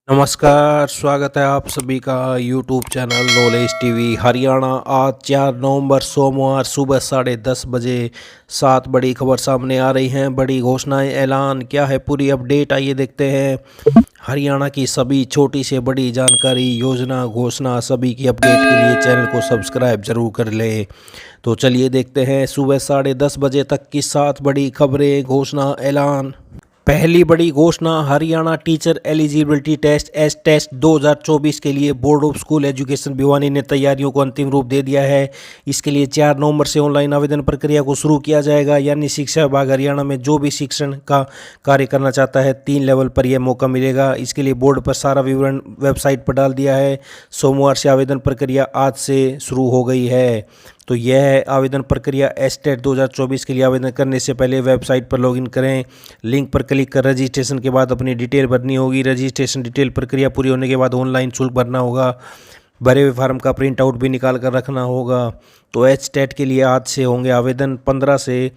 नमस्कार, स्वागत है आप सभी का YouTube channel knowledge TV Haryana. आज 4 नवंबर सोमवार सुबह 10:30 बजे 7 बड़ी खबर सामने आ रही हैं। बड़ी घोषणाएं, ऐलान क्या है, पूरी अपडेट आइए देखते हैं। हरियाणा की सभी छोटी से बड़ी जानकारी, योजना, घोषणा सभी की अपडेट के लिए चैनल को सब्सक्राइब जरूर कर लें। तो चलिए देखते हैं सुबह 10:30 बजे तक की 7 बड़ी खबरें, घोषणा, ऐलान। पहली बड़ी घोषणा, Haryana teacher eligibility test S test 2024 के लिए board of school education Bhiwani ने तैयारियों को अंतिम रूप दे दिया है। इसके लिए 4 नवंबर से ऑनलाइन आवेदन प्रक्रिया को शुरू किया जाएगा। यानी शिक्षा विभाग हरियाणा में जो भी शिक्षण का कार्य करना चाहता है 3 लेवल पर यह मौका मिलेगा। इसके लिए बोर्ड पर सारा विवरण वेबसाइट पर डाल दिया है। सोमवार से आवेदन प्रक्रिया आज से शुरू हो गई है। तो यह है आवेदन प्रक्रिया। एसटेट 2024 के लिए आवेदन करने से पहले वेबसाइट पर लॉगिन करें। लिंक पर क्लिक कर रजिस्ट्रेशन के बाद अपनी डिटेल भरनी होगी। रजिस्ट्रेशन डिटेल प्रक्रिया पूरी होने के बाद ऑनलाइन शुल्क भरना होगा। भरे हुए फार्म का प्रिंट आउट भी निकाल कर रखना होगा। तो एचटेट के लिए आज से होंगे आवेदन, 15 से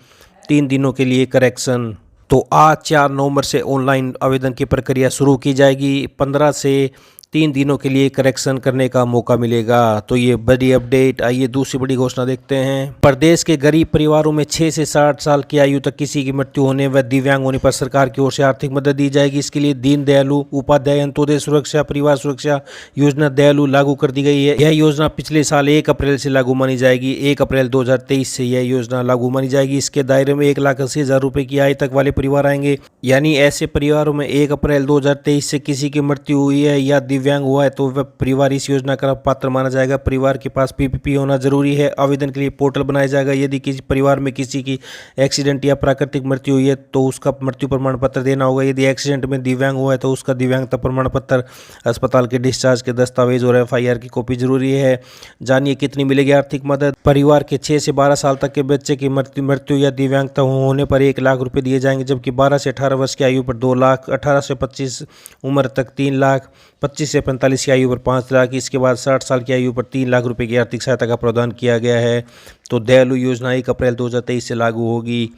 3 दिनों के लिए करेक्शन। तो आज 4 नवंबर से ऑनलाइन आवेदन की प्रक्रिया शुरू की जाएगी। 15 से 3 दिनों के लिए करेक्शन करने का मौका मिलेगा। तो ये बड़ी अपडेट। आइए दूसरी बड़ी घोषणा देखते हैं। प्रदेश के गरीब परिवारों में 6 से 60 साल की आयु तक किसी की मृत्यु होने व दिव्यांग होने पर सरकार की ओर से आर्थिक मदद दी जाएगी। इसके लिए दीन दयालु उपाध्याय अंत्योदय सुरक्षा परिवार सुरक्षा योजना दयालु लागू कर दी गई है। यह योजना पिछले साल 1 अप्रैल से लागू मानी जाएगी। 1 अप्रैल 2023 से यह योजना लागू मानी जाएगी। इसके दायरे में 1,80,000 रुपये की आय तक वाले परिवार आएंगे। यानी ऐसे परिवारों में 1 अप्रैल 2023 से किसी की मृत्यु हुई है या दिव्यांग हुआ है तो वह परिवार इस योजना का पात्र माना जाएगा। परिवार के पास पीपीपी होना जरूरी है। आवेदन के लिए पोर्टल बनाया जाएगा। यदि किसी परिवार में किसी की एक्सीडेंट या प्राकृतिक मृत्यु हुई है तो उसका मृत्यु प्रमाण पत्र देना होगा। यदि एक्सीडेंट में दिव्यांग हुआ है तो उसका दिव्यांगता प्रमाण पत्र, अस्पताल के डिस्चार्ज के दस्तावेज और FIR की कॉपी जरूरी है। जानिए कितनी मिलेगी आर्थिक मदद। परिवार के 6 से 12 साल तक के बच्चे की मृत्यु या दिव्यांगता होने पर 1 लाख रुपये दिए जाएंगे। जबकि 12 से 18 वर्ष की आयु पर 2 लाख, 18 से 25 उम्र तक 3 लाख, 25 से 45 की आयु पर 5 लाख, इसके बाद 60 साल की आयु पर 3 लाख रुपए की आर्थिक सहायता का प्रावधान किया गया है। तो दयालु योजना 1 अप्रैल 2023 से लागू होगी।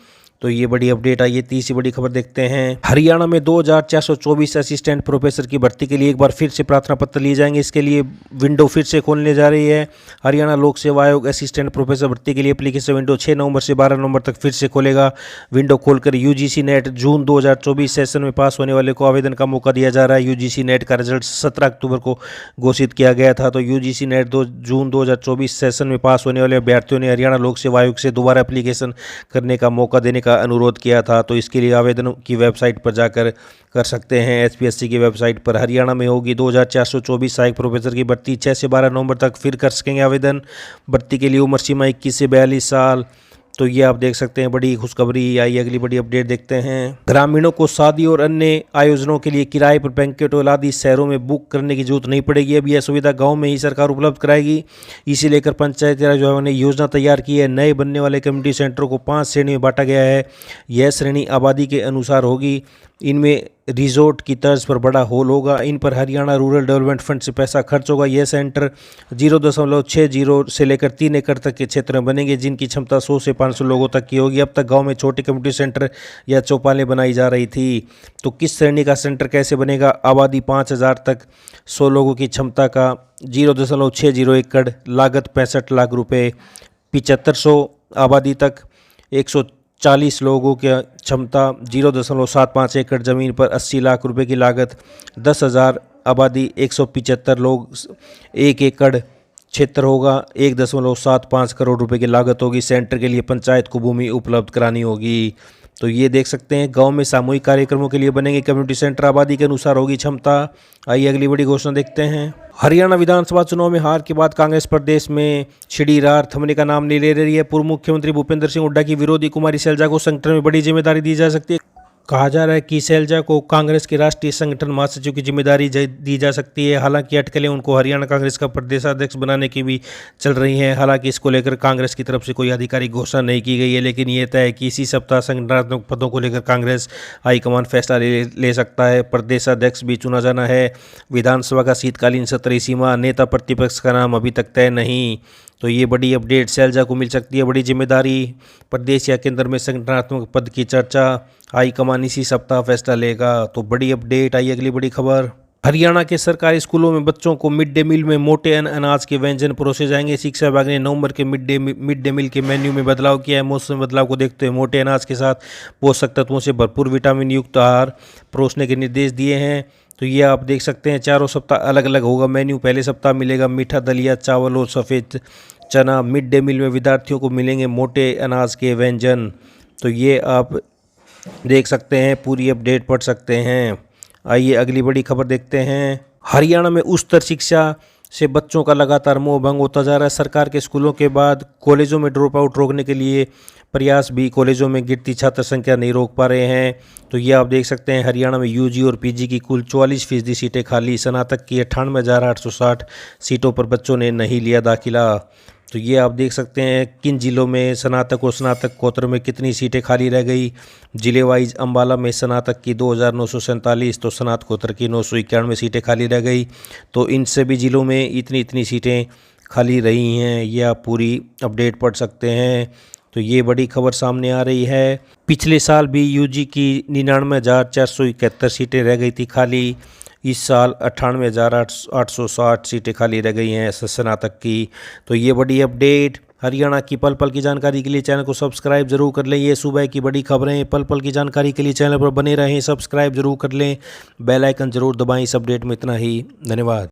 तो ये बड़ी अपडेट आई है। तीसरी बड़ी खबर देखते हैं। हरियाणा में 2424 असिस्टेंट प्रोफेसर की भर्ती के लिए एक बार फिर से प्रार्थना पत्र लिए जाएंगे। इसके लिए विंडो फिर से खोलने जा रही है। हरियाणा लोक सेवा आयोग असिस्टेंट प्रोफेसर भर्ती के लिए एप्लीकेशन विंडो 6 नवंबर से 12 नवंबर तक फिर से खोलेगा। विंडो खोलकर UGC नेट जून 2024 सेशन में पास होने वाले को आवेदन का मौका दिया जा रहा है। UGC नेट का रिजल्ट 17 अक्टूबर को घोषित किया गया था। तो UGC नेट जून 2024 सेशन में पास होने वाले अभ्यर्थियों ने हरियाणा लोक सेवा आयोग से दोबारा एप्लीकेशन करने का मौका देने का अनुरोध किया था। तो इसके लिए आवेदन की वेबसाइट पर जाकर कर सकते हैं। SPSC की वेबसाइट पर। हरियाणा में होगी 2424 सहायक प्रोफेसर की भर्ती। 6 से 12 नवंबर तक फिर कर सकेंगे आवेदन। भर्ती के लिए उम्र सीमा 21 से 42 साल। तो ये आप देख सकते हैं। बड़ी खुशखबरी आई। अगली बड़ी अपडेट देखते हैं। ग्रामीणों को शादी और अन्य आयोजनों के लिए किराए पर बैंक्वेट हॉल आदि शहरों में बुक करने की जरूरत नहीं पड़ेगी। अब यह सुविधा गांव में ही सरकार उपलब्ध कराएगी। इसे लेकर पंचायती राज विभाग ने योजना तैयार की है। नए बनने वाले कम्युनिटी सेंटरों को 5 श्रेणी में बांटा गया है। यह श्रेणी आबादी के अनुसार होगी। इनमें रिजॉर्ट की तर्ज पर बड़ा हॉल होगा। इन पर हरियाणा रूरल डेवलपमेंट फंड से पैसा खर्च होगा। यह सेंटर 0.60 से लेकर 3 एकड़ तक के क्षेत्र में बनेंगे, जिनकी क्षमता 100 से 500 लोगों तक की होगी। अब तक गांव में छोटे कम्युनिटी सेंटर या चौपालें बनाई जा रही थी। तो किस श्रेणी का सेंटर कैसे बनेगा? आबादी 5000 तक, 100 लोगों की क्षमता का, 0.60 एकड़, लागत 65 लाख रुपये। 7500 आबादी तक, 140 लोगों की क्षमता, 0.75 एकड़ ज़मीन पर 80 लाख रुपए की लागत। 10,000 आबादी, 175 लोग, 1 एकड़ क्षेत्र होगा, 1.75 करोड़ रुपए की लागत होगी। सेंटर के लिए पंचायत को भूमि उपलब्ध करानी होगी। तो ये देख सकते हैं। गांव में सामूहिक कार्यक्रमों के लिए बनेंगे कम्युनिटी सेंटर। आबादी के अनुसार होगी क्षमता। आइए अगली बड़ी घोषणा देखते हैं। हरियाणा विधानसभा चुनाव में हार के बाद कांग्रेस प्रदेश में छिड़ी रार थमने का नाम नहीं ले रही है। पूर्व मुख्यमंत्री भूपेंद्र सिंह हुड्डा की विरोधी कुमारी शैलजा को संगठन में बड़ी जिम्मेदारी दी जा सकती है। कहा जा रहा है कि शैलजा को कांग्रेस के राष्ट्रीय संगठन महासचिव की जिम्मेदारी दी जा सकती है। हालांकि अटकलें उनको हरियाणा कांग्रेस का प्रदेशाध्यक्ष बनाने की भी चल रही हैं। हालांकि इसको लेकर कांग्रेस की तरफ से कोई आधिकारिक घोषणा नहीं की गई है, लेकिन ये तय है कि इसी सप्ताह संगठनात्मक पदों को लेकर कांग्रेस हाईकमान फैसला ले सकता है। प्रदेशाध्यक्ष भी चुना जाना है। विधानसभा का शीतकालीन सत्र सीमा, नेता प्रतिपक्ष का नाम अभी तक तय नहीं। तो ये बड़ी अपडेट। शैलजा को मिल सकती है बड़ी जिम्मेदारी। प्रदेश या केंद्र में संगठनात्मक पद की चर्चा। हाईकमान इसी सप्ताह फैसला लेगा। तो बड़ी अपडेट। आई अगली बड़ी खबर। हरियाणा के सरकारी स्कूलों में बच्चों को मिड डे मील में मोटे अनाज के व्यंजन परोसे जाएंगे। शिक्षा विभाग ने नवंबर के मिड डे मील के मेन्यू में बदलाव किया है। मौसम बदलाव को देखते हुए मोटे अनाज के साथ पोषक तत्वों से भरपूर विटामिन युक्त आहार परोसने के निर्देश दिए हैं। तो ये आप देख सकते हैं, चारों सप्ताह अलग अलग होगा मेन्यू। पहले सप्ताह मिलेगा मीठा दलिया, चावल और सफ़ेद चना। मिड डे मील में विद्यार्थियों को मिलेंगे मोटे अनाज के व्यंजन। तो ये आप देख सकते हैं, पूरी अपडेट पढ़ सकते हैं। आइए अगली बड़ी खबर देखते हैं। हरियाणा में उच्चतर शिक्षा से बच्चों का लगातार मोह भंग होता जा रहा है। सरकार के स्कूलों के बाद कॉलेजों में ड्रॉप आउट रोकने के लिए प्रयास भी कॉलेजों में गिरती छात्र संख्या नहीं रोक पा रहे हैं। तो ये आप देख सकते हैं, हरियाणा में यूजी और पीजी की कुल 44% सीटें खाली। स्नातक की 98,860 सीटों पर बच्चों ने नहीं लिया दाखिला। तो ये आप देख सकते हैं किन जिलों में स्नातक और स्नातकोत्तर में कितनी सीटें खाली रह गई। जिले वाइज अम्बाला में स्नातक की 2,947 तो स्नातकोत्तर की 991 सीटें खाली रह गई। तो इन सभी जिलों में इतनी सीटें खाली रही हैं। ये आप पूरी अपडेट पढ़ सकते हैं। तो ये बड़ी खबर सामने आ रही है। पिछले साल भी यूजी की 99,471 सीटें रह गई थी खाली। इस साल 98,860 सीटें खाली रह गई हैं स्नातक की। तो ये बड़ी अपडेट। हरियाणा की पल पल की जानकारी के लिए चैनल को सब्सक्राइब जरूर कर लें। ये सुबह की बड़ी खबरें पल पल की जानकारी के लिए चैनल पर बने रहें, सब्सक्राइब जरूर कर लें, बेल आइकन जरूर दबाएं। इस अपडेट में इतना ही, धन्यवाद।